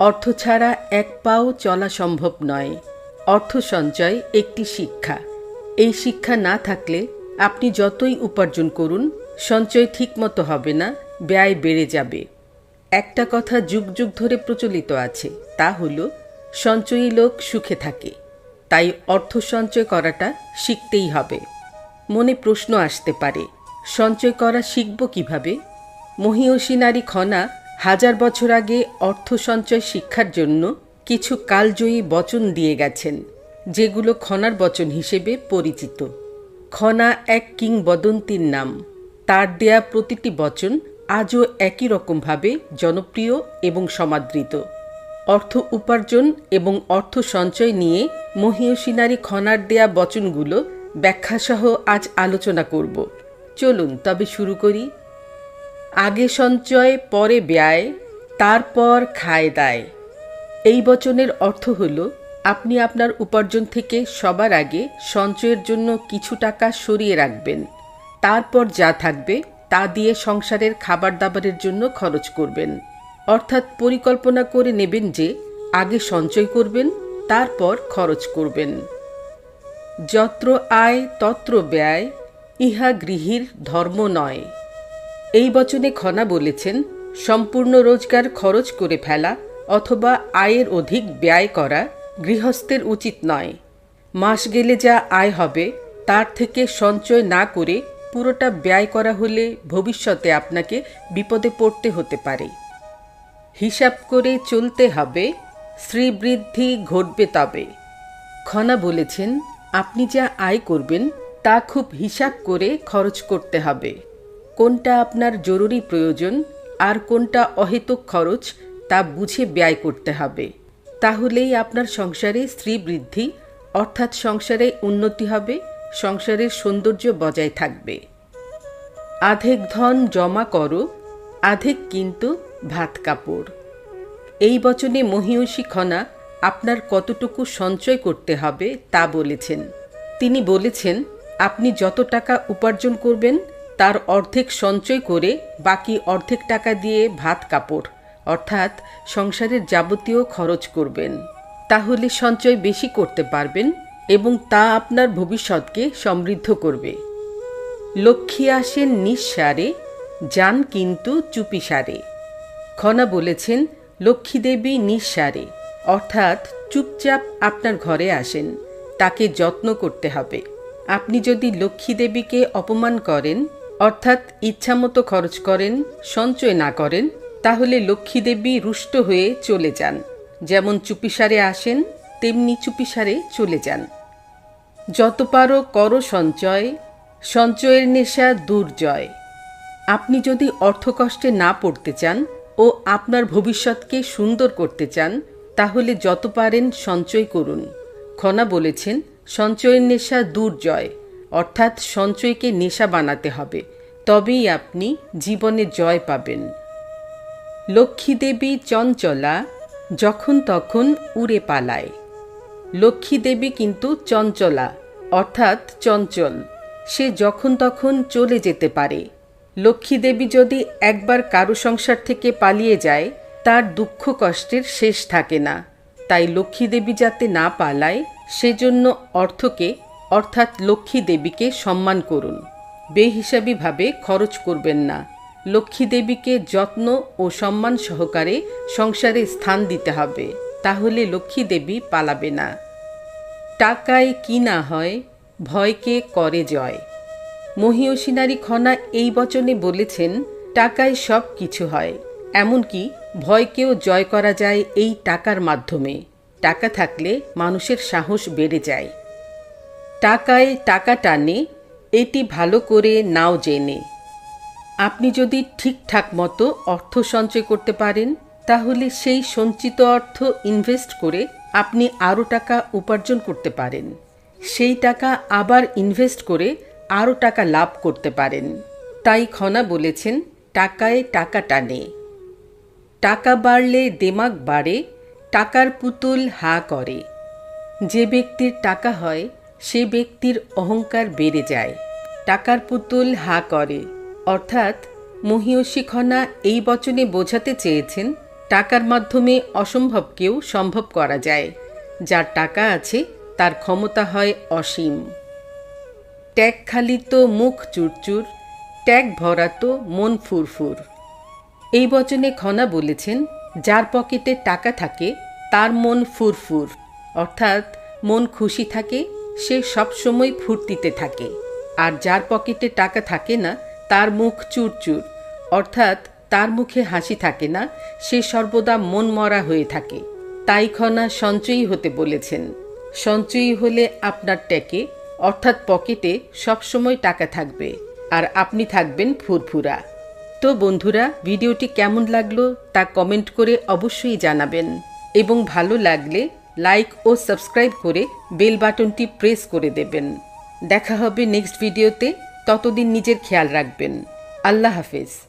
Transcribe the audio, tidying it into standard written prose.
অর্থ ছাড়া এক পাও চলা সম্ভব নয়। অর্থ সঞ্চয় একটি শিক্ষা। এই শিক্ষা না থাকলে আপনি যতই উপার্জন করুন, সঞ্চয় ঠিকমতো হবে না, ব্যয় বেড়ে যাবে। একটা কথা যুগ যুগ ধরে প্রচলিত আছে, তা হলো সঞ্চয়ী লোক সুখে থাকে। তাই অর্থ সঞ্চয় করাটা শিখতেই হবে। মনে প্রশ্ন আসতে পারে, সঞ্চয় করা শিখব কিভাবে? মহীয়সী নারী খনা 1000 বছর আগে অর্থ সঞ্চয় শিক্ষার জন্য কিছু কালজয়ী বচন দিয়ে গেছেন, যেগুলো খনার বচন হিসেবে পরিচিত। খনা এক কিংবদন্তির নাম। তার দেয়া প্রতিটি বচন আজও একই রকমভাবে জনপ্রিয় এবং সমাদৃত। অর্থ উপার্জন এবং অর্থ সঞ্চয় নিয়ে মহীয়সী নারী খনার দেয়া বচনগুলো ব্যাখ্যাসহ আজ আলোচনা করব। চলুন তবে শুরু করি। আগে সঞ্চয় পরে ব্যয়, তারপর খায় দায়। এই বচনের অর্থ হল আপনি আপনার উপার্জন থেকে সবার আগে সঞ্চয়ের জন্য কিছু টাকা সরিয়ে রাখবেন। তারপর যা থাকবে তা দিয়ে সংসারের খাবার দাবারের জন্য খরচ করবেন। অর্থাৎ পরিকল্পনা করে নেবেন যে আগে সঞ্চয় করবেন, তারপর খরচ করবেন। যত্র আয় তত্র ব্যয়, ইহা গৃহীর ধর্ম নয়। এই বচনে খনা বলেছেন, সম্পূর্ণ রোজগার খরচ করে ফেলা অথবা আয়ের অধিক ব্যয় করা গৃহস্থের উচিত নয়। মাস গেলে যা আয় হবে তার থেকে সঞ্চয় না করে পুরোটা ব্যয় করা হলে ভবিষ্যতে আপনাকে বিপদে পড়তে হতে পারে। হিসাব করে চলতে হবে, শ্রীবৃদ্ধি ঘটবে তবে। খনা বলেছেন, আপনি যা আয় করবেন তা খুব হিসাব করে খরচ করতে হবে। কোনটা আপনার জরুরি প্রয়োজন আর কোনটা অহেতুক খরচ তা বুঝে ব্যয় করতে হবে। তাহলেই আপনার সংসারে শ্রীবৃদ্ধি অর্থাৎ সংসারে উন্নতি হবে, সংসারের সৌন্দর্য বজায় থাকবে। আধেক ধন জমা করো, আধেক কিন্তু ভাত কাপড়। এই বচনে মহীয়সী খনা আপনার কতটুকু সঞ্চয় করতে হবে তা বলেছেন। তিনি বলেছেন, আপনি যত টাকা উপার্জন করবেন তার অর্ধেক সঞ্চয় করে বাকি অর্ধেক টাকা দিয়ে ভাত কাপড় অর্থাৎ সংসারের যাবতীয় খরচ করবেন। তাহলে সঞ্চয় বেশি করতে পারবেন এবং তা আপনার ভবিষ্যৎকে সমৃদ্ধ করবে। লক্ষ্মী আসেন নিঃসারে, যান কিন্তু চুপিসারে। খনা বলেছেন, লক্ষ্মী দেবী নিঃসারে অর্থাৎ চুপচাপ আপনার ঘরে আসেন, তাকে যত্ন করতে হবে। আপনি যদি লক্ষ্মী দেবীকে অপমান করেন অর্থাৎ ইচ্ছামতো খরচ করেন, সঞ্চয় না করেন, তাহলে লক্ষ্মী দেবী রুষ্ট হয়ে চলে যান। যেমন চুপিসারে আসেন তেমনি চুপিসারে চলে যান। যত পারো করো সঞ্চয়, সঞ্চয়ের নেশা দুর্জয়। আপনি যদি অর্থকষ্টে না পড়তে চান ও আপনার ভবিষ্যৎকে সুন্দর করতে চান, তাহলে যত পারেন সঞ্চয় করুন। খনা বলেছেন, সঞ্চয়ের নেশা দুর্জয় অর্থাৎ সঞ্চয়কে নেশা বানাতে হবে, তবেই আপনি জীবনে জয় পাবেন। লক্ষ্মী দেবী চঞ্চলা, যখন তখন উড়ে পালায়। লক্ষ্মী দেবী কিন্তু চঞ্চলা অর্থাৎ চঞ্চল, সে যখন তখন চলে যেতে পারে। লক্ষ্মী দেবী যদি একবার কারো সংসার থেকে পালিয়ে যায়, তার দুঃখ কষ্টের শেষ থাকে না। তাই লক্ষ্মী দেবী যাতে না পালায়, সেজন্য অর্থকে অর্থাৎ লক্ষ্মী দেবীকে সম্মান করুন। বেহিসাবিভাবে খরচ করবেন না। লক্ষ্মী দেবীকে যত্ন ও সম্মান সহকারে সংসারে স্থান দিতে হবে, তাহলে লক্ষ্মী দেবী পালাবে না। টাকায় কি না হয়, ভয়কে করে জয়। মহীয়সী নারী খনা এই বচনে বলেছেন, টাকায় সব কিছু হয়, এমনকি ভয়কেও জয় করা যায় এই টাকার মাধ্যমে। টাকা থাকলে মানুষের সাহস বেড়ে যায়। টাকায় টাকা টানে, এটি ভালো করে নাও জেনে। আপনি যদি ঠিকঠাক মতো অর্থ সঞ্চয় করতে পারেন, তাহলে সেই সঞ্চিত অর্থ ইনভেস্ট করে আপনি আরও টাকা উপার্জন করতে পারেন। সেই টাকা আবার ইনভেস্ট করে আরও টাকা লাভ করতে পারেন। তাই খনা বলেছেন, টাকায় টাকা টানে। টাকা বাড়লে দেমাগ বাড়ে, টাকার পুতুল হা করে। যে ব্যক্তির টাকা হয় সে ব্যক্তির অহংকার বেড়ে যায়। টাকার পুতুল হা করে অর্থাৎ মহীয়সী খনা এই বচনে বোঝাতে চেয়েছেন, টাকার মাধ্যমে অসম্ভবকেও সম্ভব করা যায়। যার টাকা আছে তার ক্ষমতা হয় অসীম। ট্যাগ খালি তো মুখ চুরচুর, ট্যাগ ভরা তো মন ফুরফুর। এই বচনে খনা বলেছেন, যার পকেটে টাকা থাকে তার মন ফুরফুর, অর্থাৎ মন খুশি থাকে, সে সবসময় ফুর্তিতে থাকে। আর যার পকেটে টাকা থাকে না তার মুখ চুরচুর, অর্থাৎ তার মুখে হাসি থাকে না, সে সর্বদা মন মরা হয়ে থাকে। তাই খনা সঞ্চয়ী হতে বলেছেন। সঞ্চয়ী হলে আপনার ট্যাকে অর্থাৎ পকেটে সবসময় টাকা থাকবে আর আপনি থাকবেন ফুরফুরা। তো বন্ধুরা, ভিডিওটি কেমন লাগলো তা কমেন্ট করে অবশ্যই জানাবেন এবং ভালো লাগলে লাইক ও সাবস্ক্রাইব করে বেল বাটনটি প্রেস করে দেবেন। দেখা হবে নেক্সট ভিডিওতে। ততদিন নিজের খেয়াল রাখবেন। আল্লাহ হাফেজ।